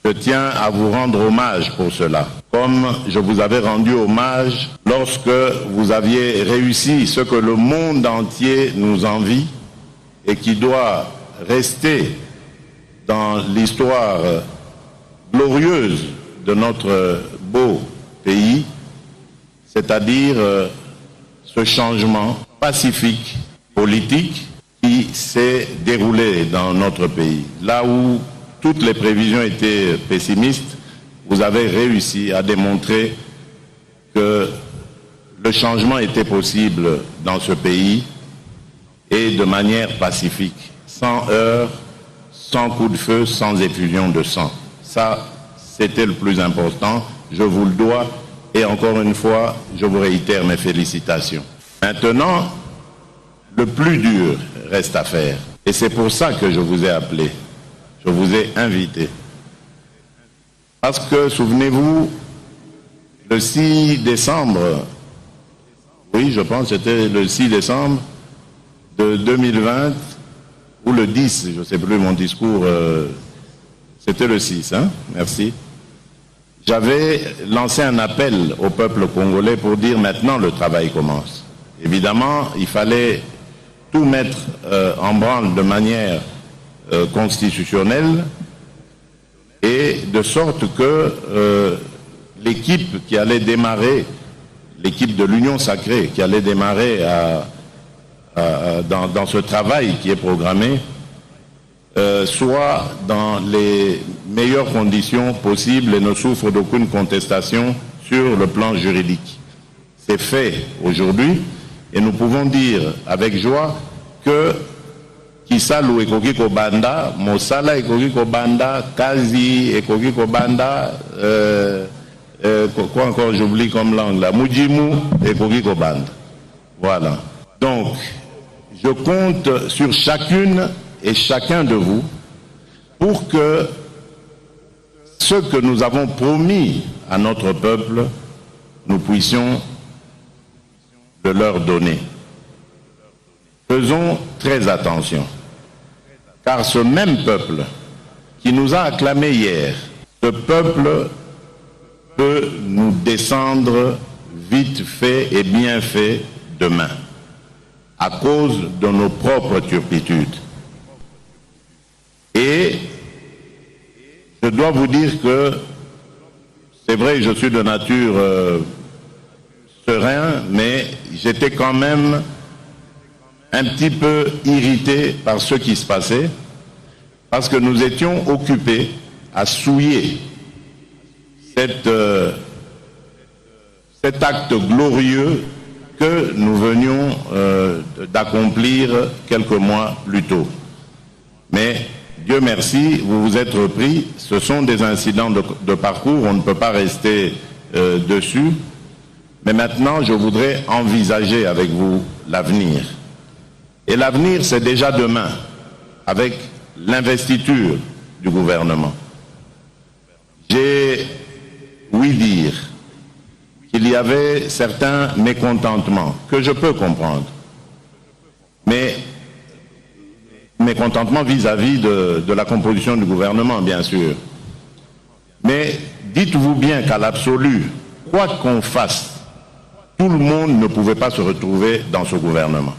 Je tiens à vous rendre hommage pour cela, comme je vous avais rendu hommage lorsque vous aviez réussi ce que le monde entier nous envie et qui doit rester dans l'histoire glorieuse de notre beau pays, c'est-à-dire ce changement pacifique, politique, qui s'est déroulé dans notre pays. Là où toutes les prévisions étaient pessimistes, vous avez réussi à démontrer que le changement était possible dans ce pays et de manière pacifique, sans heurts, sans coup de feu, sans effusion de sang. Ça, c'était le plus important, je vous le dois, et encore une fois, je vous réitère mes félicitations. Maintenant, le plus dur reste à faire, et c'est pour ça que je vous ai appelé. Je vous ai invité. Parce que, souvenez-vous, le 6 décembre, oui, je pense que c'était le 6 décembre de 2020, ou le 10, je ne sais plus mon discours, c'était le 6, hein, merci. J'avais lancé un appel au peuple congolais pour dire maintenant le travail commence. Évidemment, il fallait tout mettre en branle de manière constitutionnelle et de sorte que l'équipe qui allait démarrer, l'équipe de l'Union sacrée qui allait démarrer dans ce travail qui est programmé, soit dans les meilleures conditions possibles et ne souffre d'aucune contestation sur le plan juridique. C'est fait aujourd'hui et nous pouvons dire avec joie que Kisalu ekoki kobanda, Mosala ekoki kobanda, Kazi ekoki kobanda, quoi encore j'oublie comme langue là, Mujimu ekoki kobanda. Voilà. Donc, je compte sur chacune et chacun de vous pour que ce que nous avons promis à notre peuple, nous puissions le leur donner. Faisons très attention, car ce même peuple qui nous a acclamé hier, ce peuple peut nous descendre vite fait et bien fait demain, à cause de nos propres turpitudes. Et je dois vous dire que c'est vrai, je suis de nature serein, mais j'étais quand même un petit peu irrité par ce qui se passait, parce que nous étions occupés à souiller cet acte glorieux que nous venions d'accomplir quelques mois plus tôt. Mais Dieu merci, vous vous êtes repris, ce sont des incidents de parcours, on ne peut pas rester dessus, mais maintenant je voudrais envisager avec vous l'avenir. Et l'avenir, c'est déjà demain, avec l'investiture du gouvernement. J'ai ouï dire qu'il y avait certains mécontentements, que je peux comprendre. Mais mécontentements vis-à-vis de la composition du gouvernement, bien sûr. Mais dites-vous bien qu'à l'absolu, quoi qu'on fasse, tout le monde ne pouvait pas se retrouver dans ce gouvernement.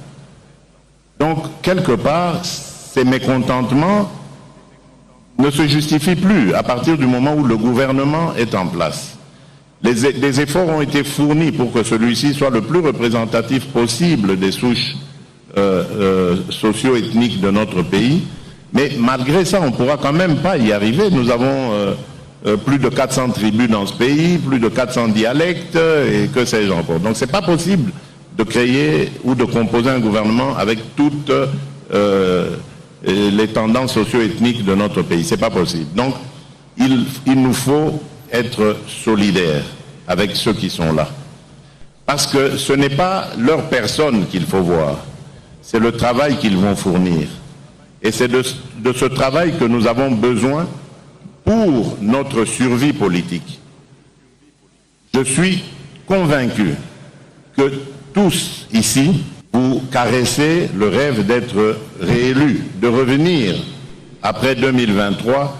Donc, quelque part, ces mécontentements ne se justifient plus à partir du moment où le gouvernement est en place. Des efforts ont été fournis pour que celui-ci soit le plus représentatif possible des souches socio-ethniques de notre pays. Mais malgré ça, on ne pourra quand même pas y arriver. Nous avons plus de 400 tribus dans ce pays, plus de 400 dialectes, et que sais-je encore. Donc, ce n'est pas possible de créer ou de composer un gouvernement avec toutes les tendances socio-ethniques de notre pays. Ce n'est pas possible. Donc, il nous faut être solidaires avec ceux qui sont là. Parce que ce n'est pas leur personne qu'il faut voir, c'est le travail qu'ils vont fournir. Et c'est de ce travail que nous avons besoin pour notre survie politique. Je suis convaincu que tous ici, vous caressez le rêve d'être réélu, de revenir après 2023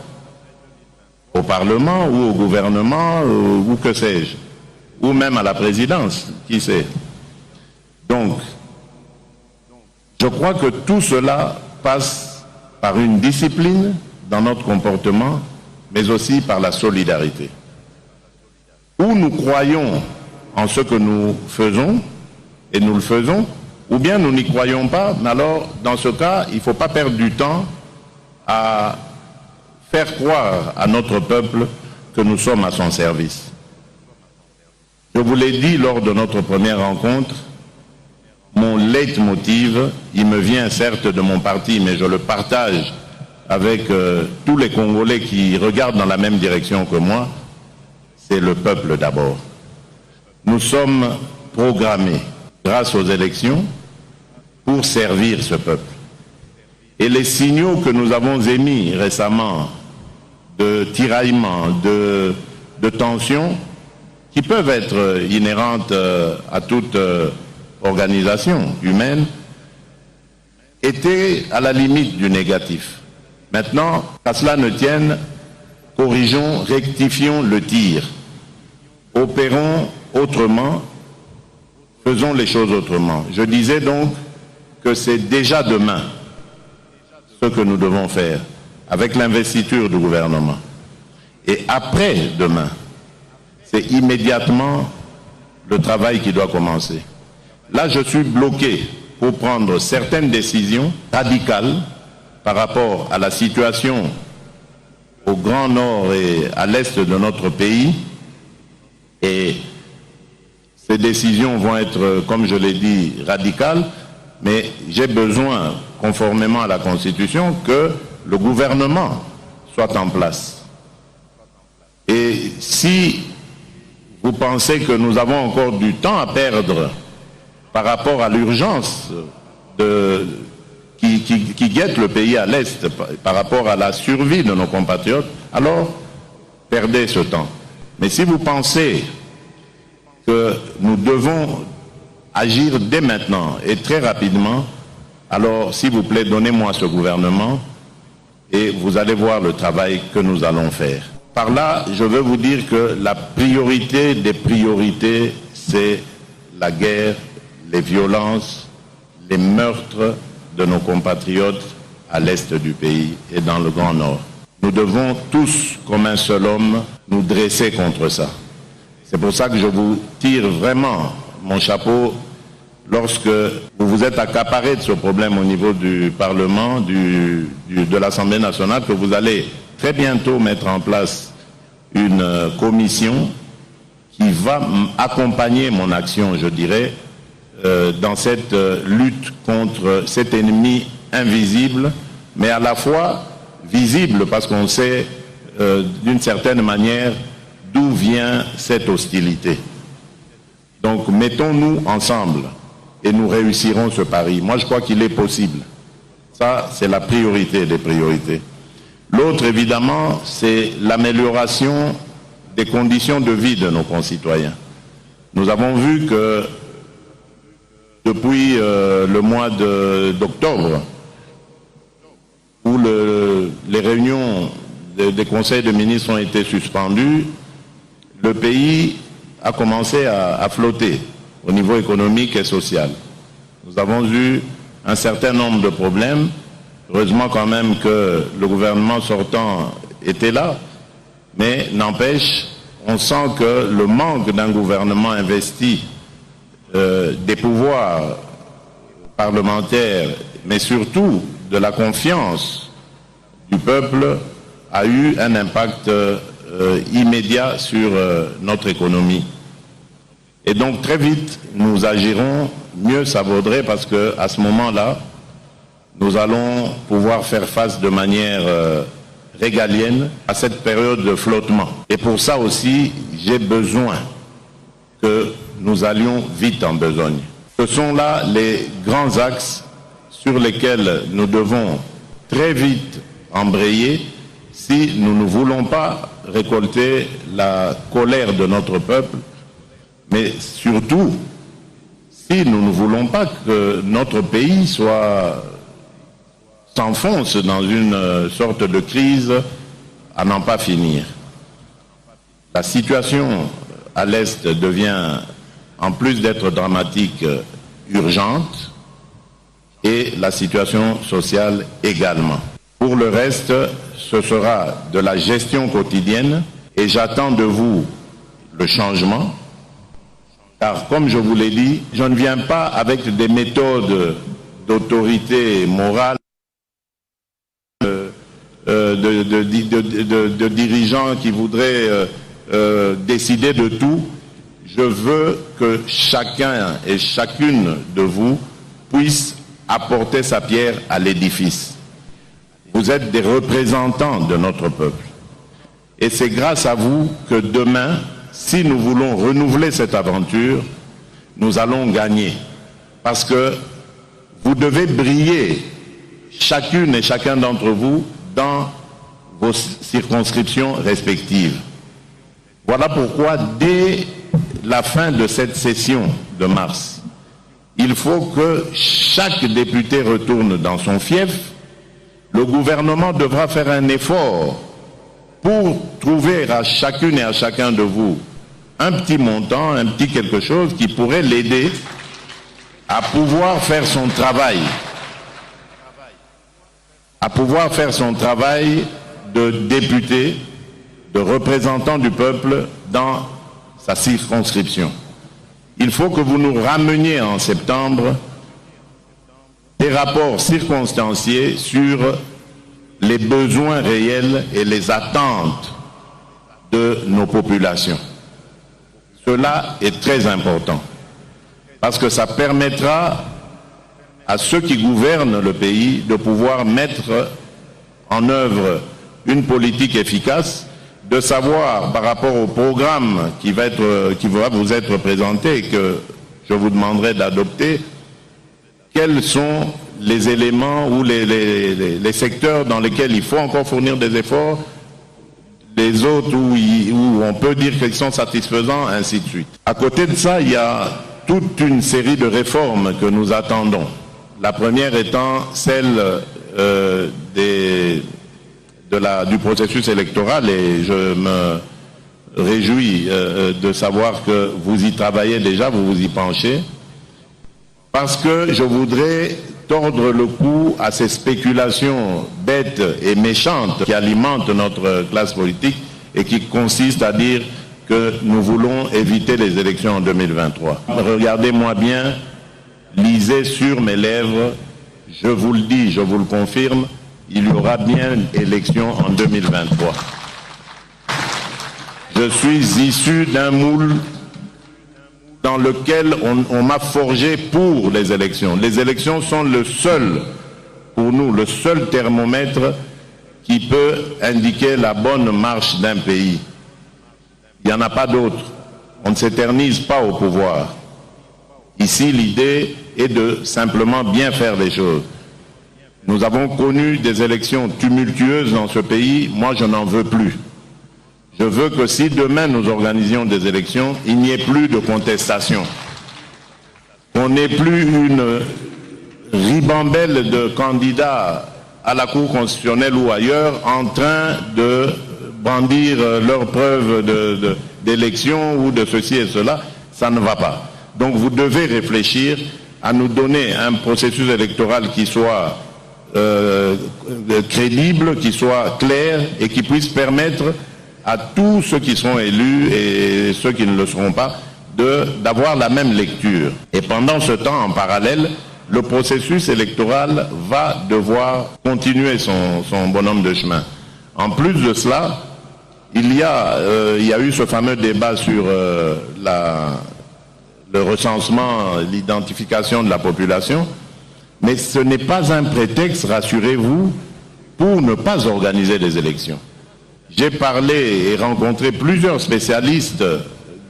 au au Parlement ou au gouvernement ou que sais-je, ou même à la présidence, qui sait. Donc, je crois que tout cela passe par une discipline dans notre comportement, mais aussi par la solidarité. Ou nous croyons en ce que nous faisons, et nous le faisons, ou bien nous n'y croyons pas, mais alors, dans ce cas, il ne faut pas perdre du temps à faire croire à notre peuple que nous sommes à son service. Je vous l'ai dit lors de notre première rencontre, mon leitmotiv, il me vient certes de mon parti, mais je le partage avec tous les Congolais qui regardent dans la même direction que moi, c'est le peuple d'abord. Nous sommes programmés, grâce aux élections, pour servir ce peuple. Et les signaux que nous avons émis récemment de tiraillement, de tension, qui peuvent être inhérentes à toute organisation humaine, étaient à la limite du négatif. Maintenant, qu'à cela ne tienne, corrigeons, rectifions le tir. Opérons autrement, faisons les choses autrement. Je disais donc que c'est déjà demain ce que nous devons faire avec l'investiture du gouvernement. Et après demain, c'est immédiatement le travail qui doit commencer. Là, je suis bloqué pour prendre certaines décisions radicales par rapport à la situation au Grand Nord et à l'Est de notre pays. Et ces décisions vont être, comme je l'ai dit, radicales, mais j'ai besoin, conformément à la Constitution, que le gouvernement soit en place. Et si vous pensez que nous avons encore du temps à perdre par rapport à l'urgence qui guette le pays à l'Est, par rapport à la survie de nos compatriotes, alors perdez ce temps. Mais si vous pensez que nous devons agir dès maintenant et très rapidement, alors s'il vous plaît, donnez-moi ce gouvernement et vous allez voir le travail que nous allons faire. Par là, je veux vous dire que la priorité des priorités, c'est la guerre, les violences, les meurtres de nos compatriotes à l'est du pays et dans le Grand Nord. Nous devons tous, comme un seul homme, nous dresser contre ça. C'est pour ça que je vous tire vraiment mon chapeau lorsque vous vous êtes accaparé de ce problème au niveau du Parlement, de l'Assemblée nationale, que vous allez très bientôt mettre en place une commission qui va accompagner mon action, je dirais, dans cette lutte contre cet ennemi invisible, mais à la fois visible parce qu'on sait d'une certaine manière d'où vient cette hostilité. Donc mettons-nous ensemble et nous réussirons ce pari. Moi je crois qu'il est possible. Ça c'est la priorité des priorités. L'autre évidemment c'est l'amélioration des conditions de vie de nos concitoyens. Nous avons vu que depuis le mois d'octobre, où les réunions des conseils de ministres ont été suspendues, le pays a commencé à flotter au niveau économique et social. Nous avons eu un certain nombre de problèmes. Heureusement quand même que le gouvernement sortant était là, mais n'empêche, on sent que le manque d'un gouvernement investi des pouvoirs parlementaires, mais surtout de la confiance du peuple, a eu un impact immédiat sur notre économie. Et donc très vite, nous agirons, mieux ça vaudrait, parce qu'à ce moment-là, nous allons pouvoir faire face de manière régalienne à cette période de flottement. Et pour ça aussi, j'ai besoin que nous allions vite en besogne. Ce sont là les grands axes sur lesquels nous devons très vite embrayer si nous ne voulons pas récolter la colère de notre peuple, mais surtout si nous ne voulons pas que notre pays s'enfonce dans une sorte de crise à n'en pas finir. La situation à l'Est devient, en plus d'être dramatique, urgente, et la situation sociale également. Pour le reste, ce sera de la gestion quotidienne et j'attends de vous le changement, car comme je vous l'ai dit, je ne viens pas avec des méthodes d'autorité morale, de dirigeants qui voudraient décider de tout. Je veux que chacun et chacune de vous puisse apporter sa pierre à l'édifice. Vous êtes des représentants de notre peuple. Et c'est grâce à vous que demain, si nous voulons renouveler cette aventure, nous allons gagner. Parce que vous devez briller, chacune et chacun d'entre vous, dans vos circonscriptions respectives. Voilà pourquoi, dès la fin de cette session de mars, il faut que chaque député retourne dans son fief. Le gouvernement devra faire un effort pour trouver à chacune et à chacun de vous un petit montant, un petit quelque chose qui pourrait l'aider à pouvoir faire son travail. À pouvoir faire son travail de député, de représentant du peuple dans sa circonscription. Il faut que vous nous rameniez en septembre des rapports circonstanciés sur les besoins réels et les attentes de nos populations. Cela est très important parce que ça permettra à ceux qui gouvernent le pays de pouvoir mettre en œuvre une politique efficace, de savoir par rapport au programme qui va vous être présenté et que je vous demanderai d'adopter, quels sont les éléments ou les secteurs dans lesquels il faut encore fournir des efforts, les autres où on peut dire qu'ils sont satisfaisants, ainsi de suite. À côté de ça, il y a toute une série de réformes que nous attendons. La première étant celle du processus électoral, et je me réjouis de savoir que vous y travaillez déjà, vous vous y penchez, parce que je voudrais tordre le cou à ces spéculations bêtes et méchantes qui alimentent notre classe politique et qui consistent à dire que nous voulons éviter les élections en 2023. Regardez-moi bien, lisez sur mes lèvres, je vous le dis, je vous le confirme, il y aura bien élection en 2023. Je suis issu d'un moule dans lequel on m'a forgé pour les élections. Les élections sont le seul, pour nous, le seul thermomètre qui peut indiquer la bonne marche d'un pays. Il n'y en a pas d'autre. On ne s'éternise pas au pouvoir. Ici, l'idée est de simplement bien faire les choses. Nous avons connu des élections tumultueuses dans ce pays. Moi, je n'en veux plus. Je veux que si demain nous organisions des élections, il n'y ait plus de contestation. On n'ait plus une ribambelle de candidats à la Cour constitutionnelle ou ailleurs en train de brandir leurs preuves d'élection ou de ceci et cela. Ça ne va pas. Donc vous devez réfléchir à nous donner un processus électoral qui soit crédible, qui soit clair et qui puisse permettre à tous ceux qui seront élus et ceux qui ne le seront pas d'avoir la même lecture. Et pendant ce temps, en parallèle, le processus électoral va devoir continuer son bonhomme de chemin. En plus de cela, il y a eu ce fameux débat sur le recensement, l'identification de la population, mais ce n'est pas un prétexte, rassurez-vous, pour ne pas organiser les élections. J'ai parlé et rencontré plusieurs spécialistes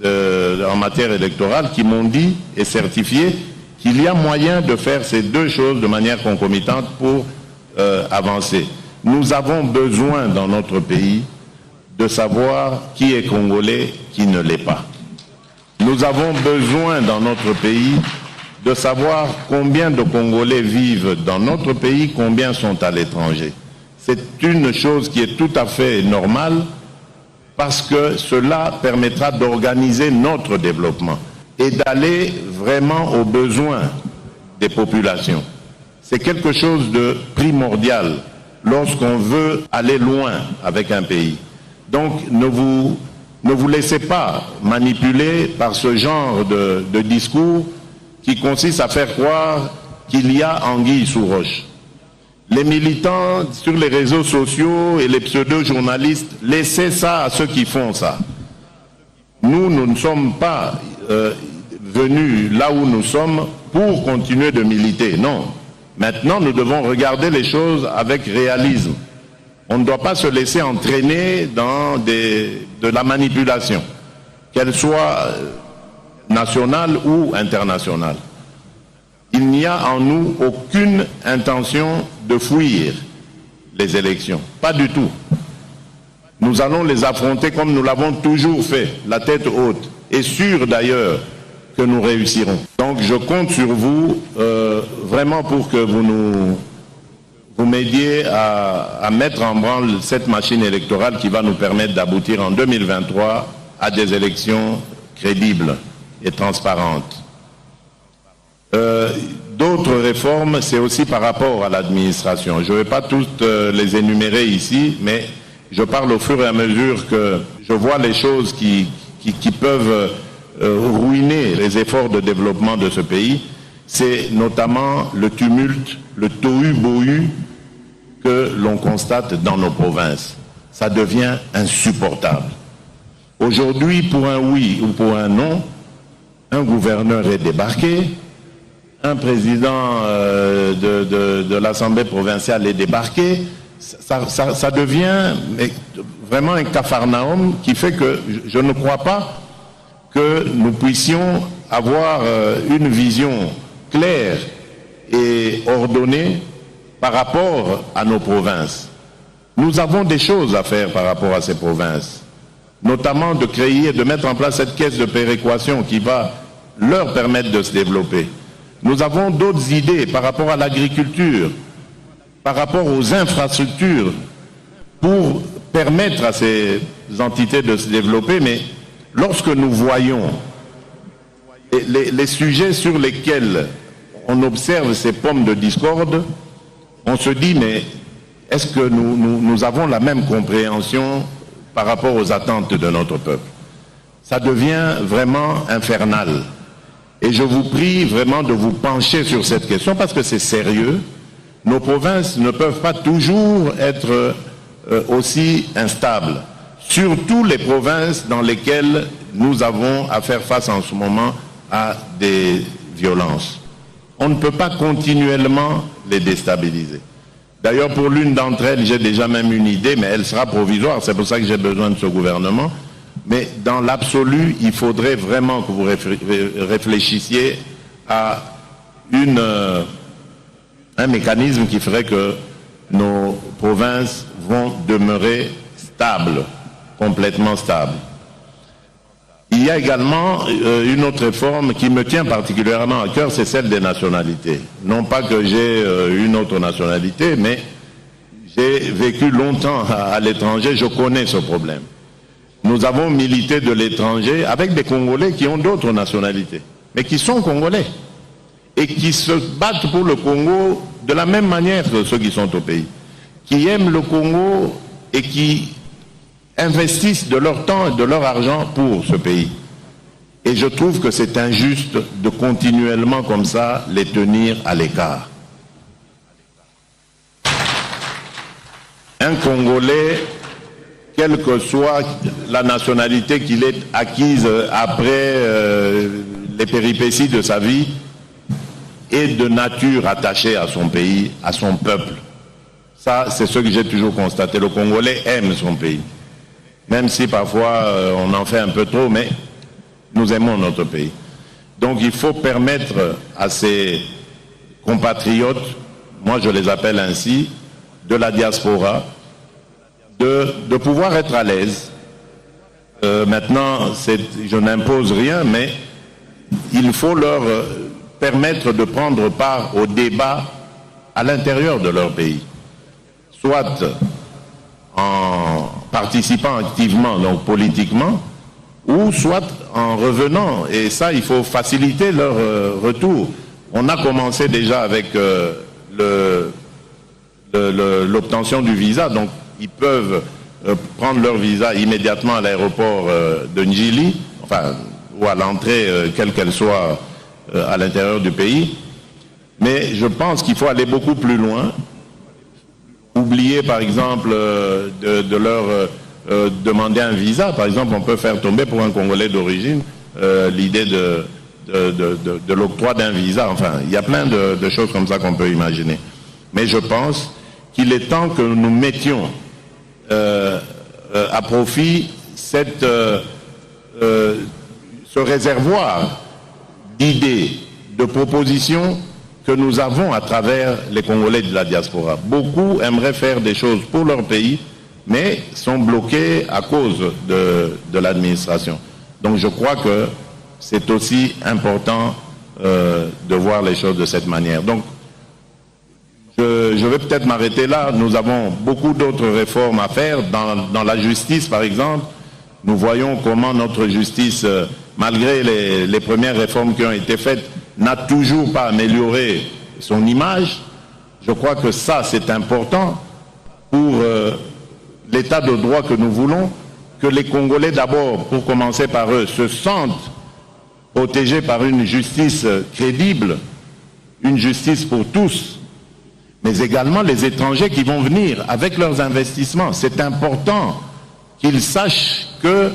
en matière électorale qui m'ont dit et certifié qu'il y a moyen de faire ces deux choses de manière concomitante pour avancer. Nous avons besoin dans notre pays de savoir qui est congolais, qui ne l'est pas. Nous avons besoin dans notre pays de savoir combien de Congolais vivent dans notre pays, combien sont à l'étranger. C'est une chose qui est tout à fait normale parce que cela permettra d'organiser notre développement et d'aller vraiment aux besoins des populations. C'est quelque chose de primordial lorsqu'on veut aller loin avec un pays. Donc ne vous laissez pas manipuler par ce genre de discours qui consiste à faire croire qu'il y a anguille sous roche. Les militants sur les réseaux sociaux et les pseudo-journalistes, laissez ça à ceux qui font ça. Nous ne sommes pas venus là où nous sommes pour continuer de militer, non. Maintenant, nous devons regarder les choses avec réalisme. On ne doit pas se laisser entraîner dans de la manipulation, qu'elle soit nationale ou internationale. Il n'y a en nous aucune intention de fuir les élections, pas du tout. Nous allons les affronter comme nous l'avons toujours fait, la tête haute, et sûr d'ailleurs que nous réussirons. Donc je compte sur vous vraiment pour que vous m'aidiez à mettre en branle cette machine électorale qui va nous permettre d'aboutir en 2023 à des élections crédibles et transparentes. D'autres réformes, c'est aussi par rapport à l'administration. Je ne vais pas toutes les énumérer ici, mais je parle au fur et à mesure que je vois les choses qui peuvent ruiner les efforts de développement de ce pays. C'est notamment le tumulte, le tohu-bohu que l'on constate dans nos provinces. Ça devient insupportable. Aujourd'hui, pour un oui ou pour un non, un gouverneur est débarqué, un président de l'Assemblée provinciale est débarqué. Ça devient vraiment un capharnaüm qui fait que je ne crois pas que nous puissions avoir une vision claire et ordonnée par rapport à nos provinces. Nous avons des choses à faire par rapport à ces provinces, notamment de créer, de mettre en place cette caisse de péréquation qui va leur permettre de se développer. Nous avons d'autres idées par rapport à l'agriculture, par rapport aux infrastructures, pour permettre à ces entités de se développer, mais lorsque nous voyons les sujets sur lesquels on observe ces pommes de discorde, on se dit, mais est-ce que nous avons la même compréhension par rapport aux attentes de notre peuple? Ça devient vraiment infernal. Et je vous prie vraiment de vous pencher sur cette question parce que c'est sérieux. Nos provinces ne peuvent pas toujours être aussi instables. Surtout les provinces dans lesquelles nous avons à faire face en ce moment à des violences. On ne peut pas continuellement les déstabiliser. D'ailleurs, pour l'une d'entre elles, j'ai déjà même une idée, mais elle sera provisoire, c'est pour ça que j'ai besoin de ce gouvernement. Mais dans l'absolu, il faudrait vraiment que vous réfléchissiez à un mécanisme qui ferait que nos provinces vont demeurer stables, complètement stables. Il y a également une autre réforme qui me tient particulièrement à cœur, c'est celle des nationalités. Non pas que j'ai une autre nationalité, mais j'ai vécu longtemps à l'étranger, je connais ce problème. Nous avons milité de l'étranger avec des Congolais qui ont d'autres nationalités, mais qui sont Congolais et qui se battent pour le Congo de la même manière que ceux qui sont au pays, qui aiment le Congo et qui investissent de leur temps et de leur argent pour ce pays. Et je trouve que c'est injuste de continuellement comme ça les tenir à l'écart. Un Congolais, quelle que soit la nationalité qu'il ait acquise après les péripéties de sa vie, est de nature attachée à son pays, à son peuple. Ça, c'est ce que j'ai toujours constaté. Le Congolais aime son pays. Même si parfois on en fait un peu trop, mais nous aimons notre pays. Donc il faut permettre à ces compatriotes, moi je les appelle ainsi, de la diaspora, de pouvoir être à l'aise. Maintenant, je n'impose rien, mais il faut leur permettre de prendre part au débat à l'intérieur de leur pays. Soit en participant activement, donc politiquement, ou soit en revenant. Et ça, il faut faciliter leur retour. On a commencé déjà avec l'obtention du visa, donc ils peuvent prendre leur visa immédiatement à l'aéroport de Njili, enfin, ou à l'entrée, quelle qu'elle soit, à l'intérieur du pays. Mais je pense qu'il faut aller beaucoup plus loin. Oublier, par exemple, de leur demander un visa. Par exemple, on peut faire tomber pour un Congolais d'origine l'idée de l'octroi d'un visa. Enfin, il y a plein de choses comme ça qu'on peut imaginer. Mais je pense qu'il est temps que nous mettions à profit ce réservoir d'idées, de propositions que nous avons à travers les Congolais de la diaspora. Beaucoup aimeraient faire des choses pour leur pays, mais sont bloqués à cause de l'administration. Donc je crois que c'est aussi important de voir les choses de cette manière. Donc je vais peut-être m'arrêter là. Nous avons beaucoup d'autres réformes à faire. Dans la justice, par exemple, nous voyons comment notre justice, malgré les premières réformes qui ont été faites, n'a toujours pas amélioré son image. Je crois que ça, c'est important pour l'état de droit que nous voulons, que les Congolais, d'abord, pour commencer par eux, se sentent protégés par une justice crédible, une justice pour tous, mais également les étrangers qui vont venir avec leurs investissements. C'est important qu'ils sachent que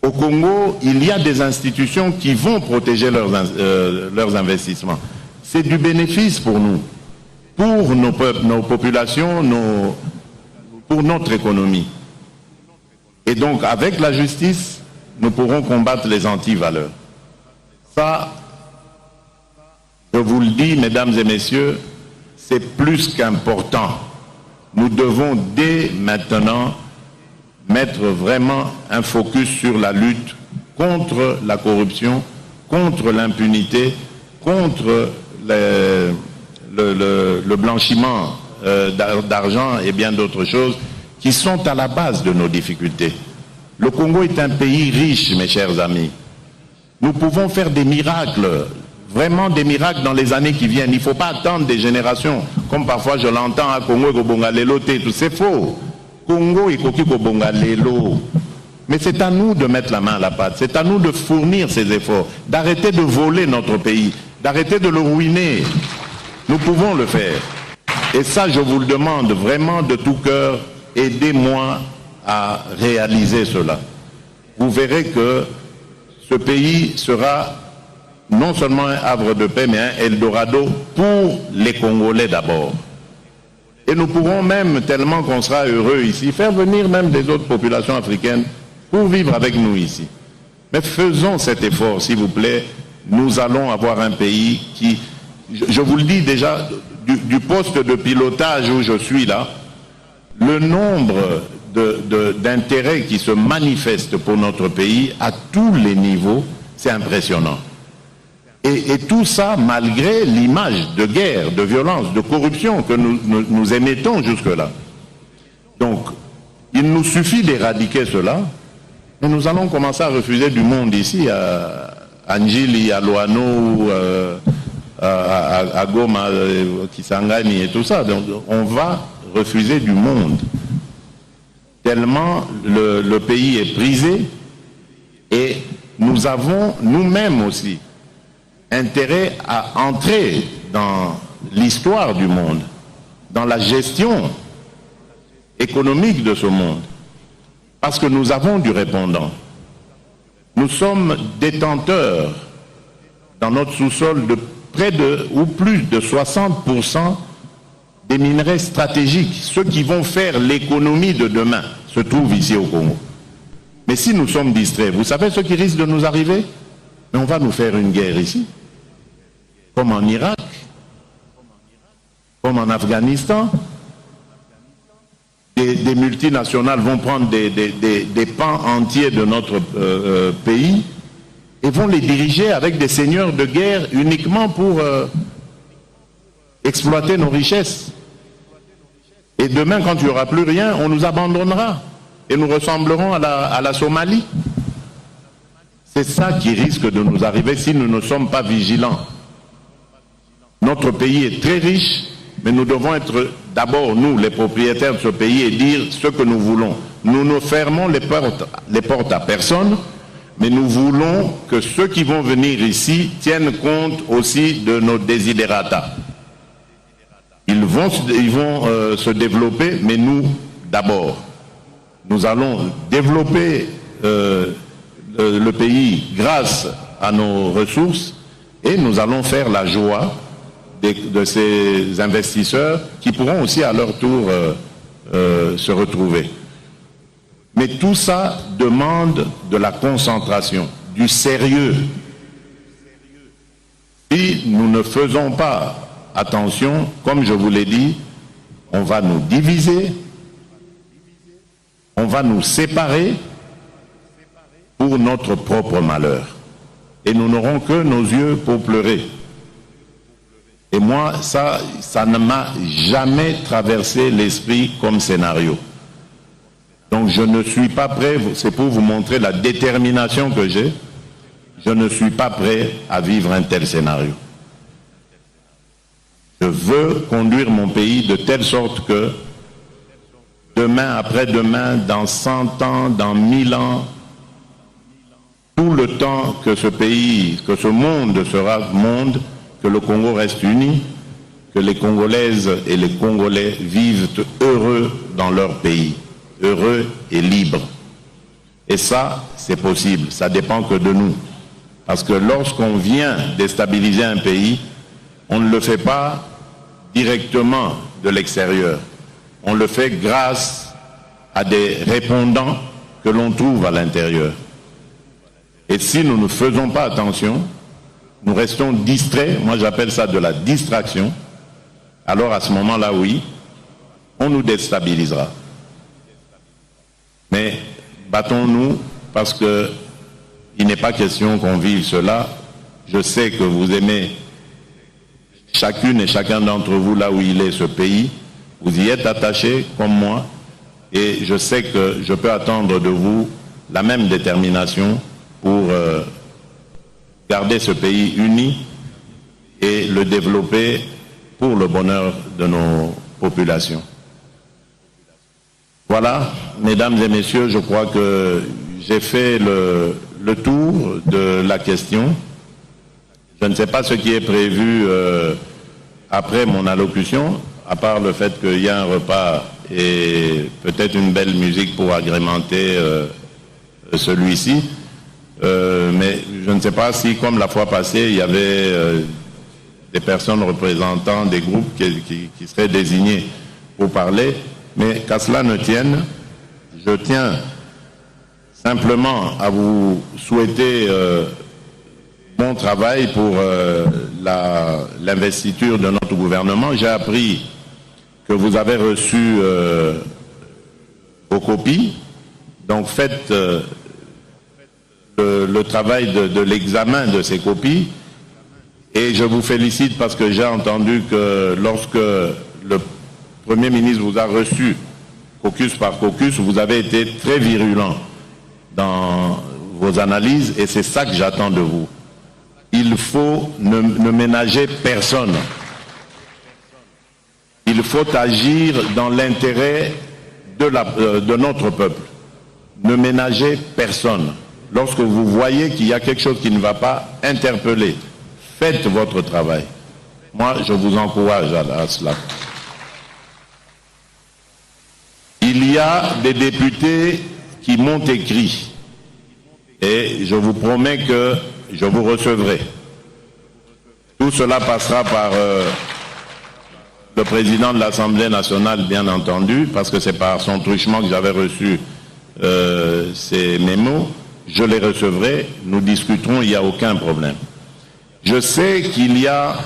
au Congo, il y a des institutions qui vont protéger leurs investissements. C'est du bénéfice pour nous, pour nos populations, pour notre économie. Et donc, avec la justice, nous pourrons combattre les antivaleurs. Ça, je vous le dis, mesdames et messieurs, c'est plus qu'important. Nous devons dès maintenant mettre vraiment un focus sur la lutte contre la corruption, contre l'impunité, contre le blanchiment d'argent et bien d'autres choses qui sont à la base de nos difficultés. Le Congo est un pays riche, mes chers amis. Nous pouvons faire des miracles, vraiment des miracles dans les années qui viennent. Il ne faut pas attendre des générations, comme parfois je l'entends à Congo, tout c'est faux. Congo et Koki Kobonga Lelo. Mais c'est à nous de mettre la main à la pâte, c'est à nous de fournir ces efforts, d'arrêter de voler notre pays, d'arrêter de le ruiner. Nous pouvons le faire. Et ça, je vous le demande vraiment de tout cœur, aidez-moi à réaliser cela. Vous verrez que ce pays sera non seulement un havre de paix, mais un Eldorado pour les Congolais d'abord. Et nous pourrons même, tellement qu'on sera heureux ici, faire venir même des autres populations africaines pour vivre avec nous ici. Mais faisons cet effort, s'il vous plaît. Nous allons avoir un pays qui, je vous le dis déjà, du poste de pilotage où je suis là, le nombre d'intérêts qui se manifestent pour notre pays à tous les niveaux, c'est impressionnant. Et tout ça malgré l'image de guerre, de violence, de corruption que nous émettons jusque-là. Donc, il nous suffit d'éradiquer cela, et nous allons commencer à refuser du monde ici, à Njili, à Loano, à Goma, Kisangani et tout ça. Donc, on va refuser du monde. Tellement le pays est brisé, et nous avons nous-mêmes aussi intérêt à entrer dans l'histoire du monde, dans la gestion économique de ce monde, parce que nous avons du répondant. Nous sommes détenteurs dans notre sous-sol de près de, ou plus de 60% des minerais stratégiques. Ceux qui vont faire l'économie de demain se trouvent ici au Congo. Mais si nous sommes distraits, vous savez ce qui risque de nous arriver? Mais on va nous faire une guerre ici, comme en Irak, comme en Afghanistan. Des multinationales vont prendre des pans entiers de notre pays et vont les diriger avec des seigneurs de guerre uniquement pour exploiter nos richesses. Et demain, quand il n'y aura plus rien, on nous abandonnera. Et nous ressemblerons à la Somalie. C'est ça qui risque de nous arriver si nous ne sommes pas vigilants. Notre pays est très riche, mais nous devons être d'abord, nous, les propriétaires de ce pays, et dire ce que nous voulons. Nous ne fermons les portes à personne, mais nous voulons que ceux qui vont venir ici tiennent compte aussi de nos desiderata. Ils vont se développer, mais nous, d'abord. Nous allons développer le pays grâce à nos ressources et nous allons faire la joie de ces investisseurs qui pourront aussi à leur tour se retrouver. Mais tout ça demande de la concentration, du sérieux. Si nous ne faisons pas attention, comme je vous l'ai dit, on va nous diviser, on va nous séparer pour notre propre malheur. Et nous n'aurons que nos yeux pour pleurer. Et moi, ça ne m'a jamais traversé l'esprit comme scénario. Donc je ne suis pas prêt, c'est pour vous montrer la détermination que j'ai, je ne suis pas prêt à vivre un tel scénario. Je veux conduire mon pays de telle sorte que demain, après-demain, dans 100 ans, dans 1000 ans, tout le temps que ce pays, que ce monde sera monde, que le Congo reste uni, que les Congolaises et les Congolais vivent heureux dans leur pays, heureux et libres. Et ça, c'est possible, ça dépend que de nous. Parce que lorsqu'on vient déstabiliser un pays, on ne le fait pas directement de l'extérieur. On le fait grâce à des répondants que l'on trouve à l'intérieur. Et si nous ne faisons pas attention, nous restons distraits, moi j'appelle ça de la distraction, alors à ce moment-là, oui, on nous déstabilisera. Mais battons-nous parce qu'il n'est pas question qu'on vive cela. Je sais que vous aimez chacune et chacun d'entre vous là où il est ce pays. Vous y êtes attachés comme moi et je sais que je peux attendre de vous la même détermination pour garder ce pays uni et le développer pour le bonheur de nos populations. Voilà, mesdames et messieurs, je crois que j'ai fait le tour de la question. Je ne sais pas ce qui est prévu après mon allocution, à part le fait qu'il y a un repas et peut-être une belle musique pour agrémenter celui-ci. Mais je ne sais pas si, comme la fois passée, il y avait des personnes représentant des groupes qui seraient désignés pour parler. Mais qu'à cela ne tienne, je tiens simplement à vous souhaiter bon travail pour l'investiture de notre gouvernement. J'ai appris que vous avez reçu vos copies. Donc faites le travail de l'examen de ces copies. Et je vous félicite parce que j'ai entendu que lorsque le Premier ministre vous a reçu caucus par caucus, vous avez été très virulent dans vos analyses et c'est ça que j'attends de vous. Il faut ne ménager personne. Il faut agir dans l'intérêt de notre peuple. Ne ménagez personne. Lorsque vous voyez qu'il y a quelque chose qui ne va pas, interpellez. Faites votre travail. Moi, je vous encourage à cela. Il y a des députés qui m'ont écrit et je vous promets que je vous recevrai. Tout cela passera par le président de l'Assemblée nationale, bien entendu, parce que c'est par son truchement que j'avais reçu ces mémos. Je les recevrai, nous discuterons, il n'y a aucun problème. Je sais qu'il y a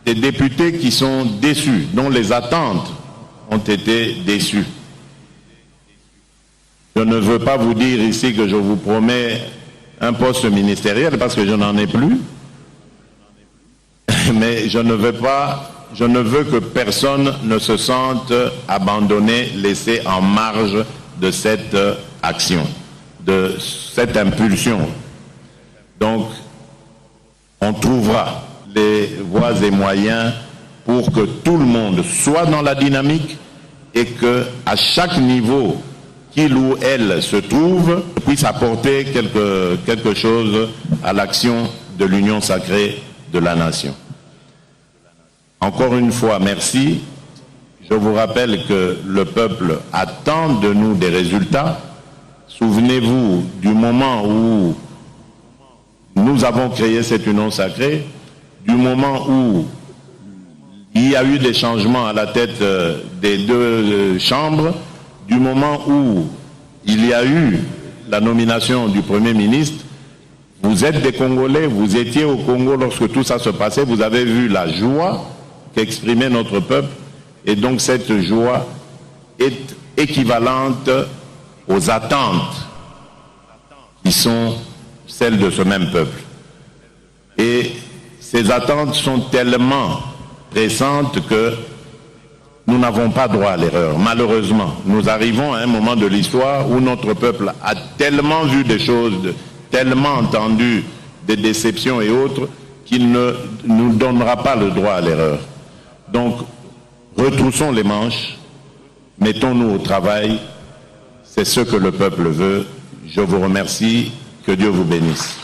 des députés qui sont déçus, dont les attentes ont été déçues. Je ne veux pas vous dire ici que je vous promets un poste ministériel parce que je n'en ai plus. Mais je ne veux pas je ne veux que personne ne se sente abandonné, laissé en marge de cette action, de cette impulsion. Donc, on trouvera les voies et moyens pour que tout le monde soit dans la dynamique et que, à chaque niveau qu'il ou elle se trouve, puisse apporter quelque chose à l'action de l'union sacrée de la nation. Encore une fois, merci. Je vous rappelle que le peuple attend de nous des résultats. Souvenez-vous du moment où nous avons créé cette union sacrée, du moment où il y a eu des changements à la tête des deux chambres, du moment où il y a eu la nomination du Premier ministre. Vous êtes des Congolais, vous étiez au Congo lorsque tout ça se passait, vous avez vu la joie qu'exprimait notre peuple, et donc cette joie est équivalente aux attentes qui sont celles de ce même peuple. Et ces attentes sont tellement pressantes que nous n'avons pas droit à l'erreur. Malheureusement, nous arrivons à un moment de l'histoire où notre peuple a tellement vu des choses, tellement entendu des déceptions et autres, qu'il ne nous donnera pas le droit à l'erreur. Donc, retroussons les manches, mettons-nous au travail, c'est ce que le peuple veut. Je vous remercie, que Dieu vous bénisse.